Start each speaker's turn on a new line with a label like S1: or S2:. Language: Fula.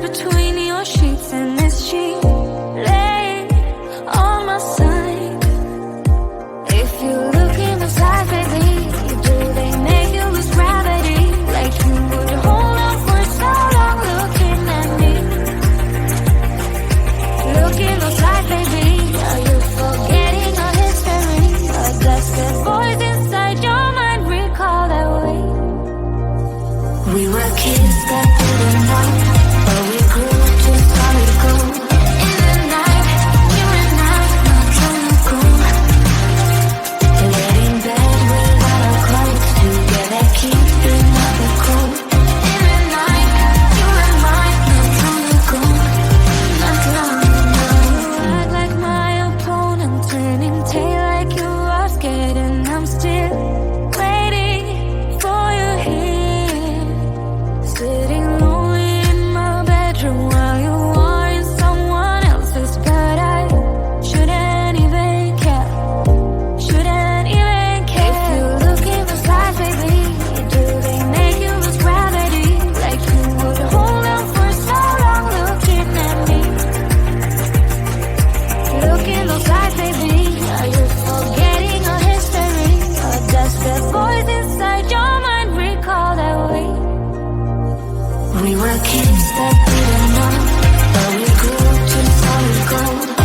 S1: between your sheets, and is she laying on my side? If you look in the side, baby, do they make you lose gravity? Like you would hold on for so long looking at me. Look in the side, baby, are you forgetting our history? Or does that voice inside your mind recall that way? We were kids that didn't know, but we grew to solid gold. In the night, you and I, not trying to go. Laid in bed without our clothes, together keeping up the cold. In the night, you and I, not trying to go. Not long ago, act like my opponent, turning tail like you are scared, and I'm still waiting for you here. Sitting lonely in my bedroom while you are in someone else's, but I shouldn't even care. Shouldn't even care. If you look in the side, baby, do they make you lose gravity? Like you would hold on for so long looking at me. Look in those eyes, baby, are you forgetting our history? Or does that voice inside your mind recall that way? We were kids that didn't know, but we grew to solid gold.